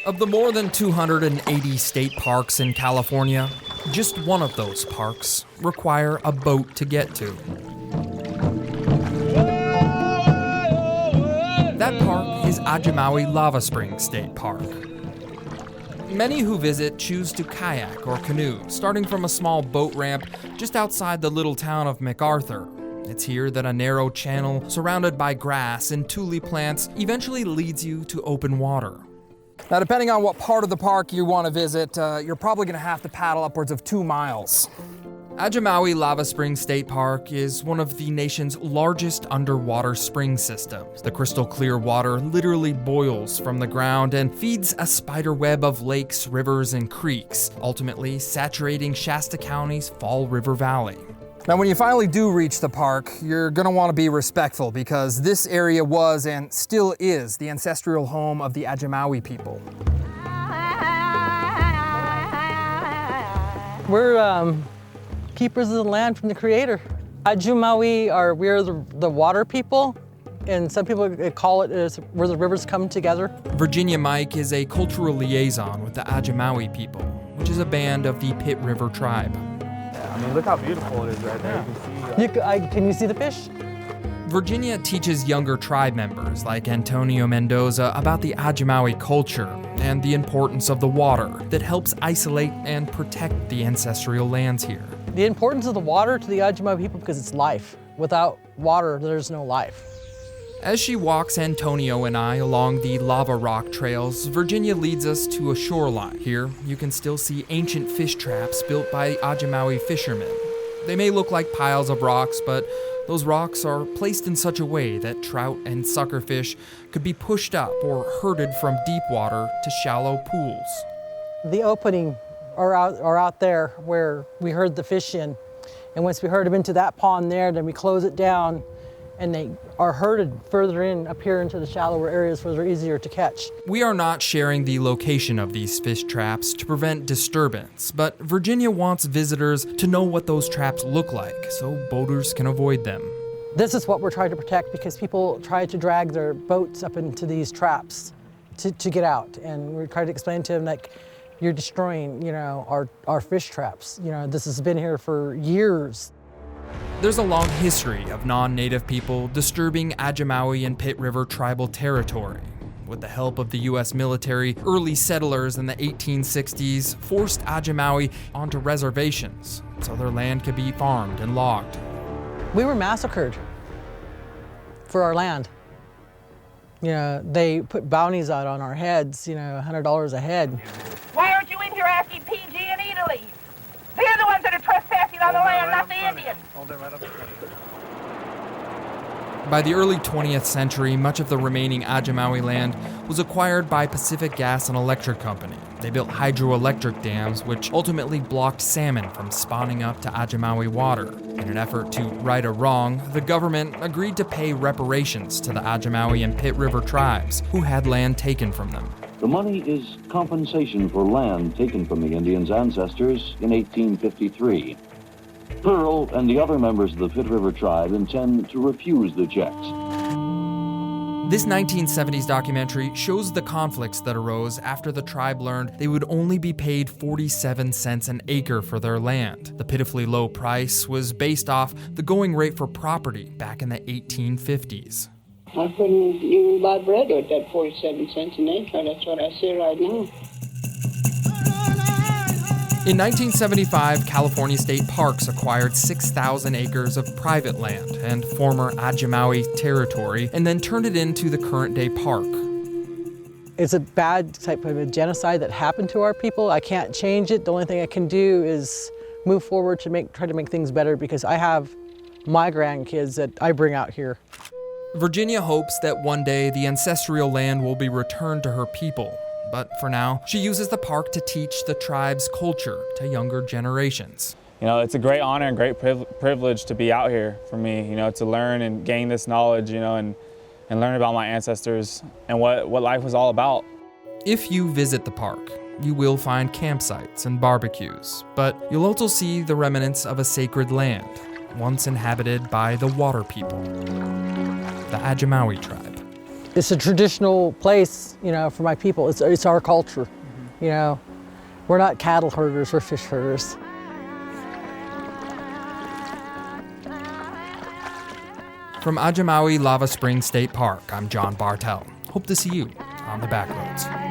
Of the more than 280 state parks in California, just one of those parks require a boat to get to. That park is Ajumawi Lava Spring State Park. Many who visit choose to kayak or canoe, starting from a small boat ramp just outside the little town of MacArthur. It's here that a narrow channel surrounded by grass and tule plants eventually leads you to open water. Now, depending on what part of the park you want to visit, you're probably going to have to paddle upwards of 2 miles. Ajumawi Lava Spring State Park is one of the nation's largest underwater spring systems. The crystal clear water literally boils from the ground and feeds a spider web of lakes, rivers, and creeks, ultimately saturating Shasta County's Fall River Valley. Now, when you finally do reach the park, you're gonna want to be respectful because this area was and still is the ancestral home of the Ajumawi people. We're keepers of the land from the Creator. Ajumawi we're the water people, and some people call it where the rivers come together. Virginia Mike is a cultural liaison with the Ajumawi people, which is a band of the Pitt River tribe. I mean, look how beautiful it is right there. You can see. Can you see the fish? Virginia teaches younger tribe members like Antonio Mendoza about the Ajumawi culture and the importance of the water that helps isolate and protect the ancestral lands here. The importance of the water to the Ajumawi people because it's life. Without water, there's no life. As she walks Antonio and I along the lava rock trails, Virginia leads us to a shoreline. Here, you can still see ancient fish traps built by Ajumawi fishermen. They may look like piles of rocks, but those rocks are placed in such a way that trout and suckerfish could be pushed up or herded from deep water to shallow pools. The opening are out there where we herd the fish in. And once we herd them into that pond there, then we close it down and they are herded further in, up here into the shallower areas where they're easier to catch. We are not sharing the location of these fish traps to prevent disturbance, but Virginia wants visitors to know what those traps look like so boaters can avoid them. This is what we're trying to protect because people try to drag their boats up into these traps to get out. And we're trying to explain to them, like, you're destroying, our fish traps. This has been here for years. There's a long history of non-native people disturbing Ajumawi and Pitt River tribal territory. With the help of the U.S. military, early settlers in the 1860s forced Ajumawi onto reservations so their land could be farmed and logged. We were massacred for our land. They put bounties out on our heads, $100 a head. Why aren't you in here asking PG and E to leave? They're the ones that are trespassing on the land, not the Indians. Hold it right up. By the early 20th century, much of the remaining Ajumawi land was acquired by Pacific Gas and Electric Company. They built hydroelectric dams, which ultimately blocked salmon from spawning up to Ajumawi water. In an effort to right a wrong, the government agreed to pay reparations to the Ajumawi and Pitt River tribes, who had land taken from them. The money is compensation for land taken from the Indians' ancestors in 1853. Pearl and the other members of the Pitt River tribe intend to refuse the checks. This 1970s documentary shows the conflicts that arose after the tribe learned they would only be paid 47 cents an acre for their land. The pitifully low price was based off the going rate for property back in the 1850s. I couldn't even buy bread with that 47 cents an acre. That's what I say right now. In 1975, California State Parks acquired 6,000 acres of private land and former Ajumawi territory and then turned it into the current-day park. It's a bad type of a genocide that happened to our people. I can't change it. The only thing I can do is move forward to try to make things better because I have my grandkids that I bring out here. Virginia hopes that one day the ancestral land will be returned to her people. But for now, she uses the park to teach the tribe's culture to younger generations. It's a great honor and great privilege to be out here for me, to learn and gain this knowledge, and learn about my ancestors and what life was all about. If you visit the park, you will find campsites and barbecues, but you'll also see the remnants of a sacred land, once inhabited by the water people, the Ajumawi tribe. It's a traditional place, you know, for my people. It's our culture, you know. We're not cattle herders, we're fish herders. From Ajumawi Lava Spring State Park, I'm John Bartell. Hope to see you on the Backroads.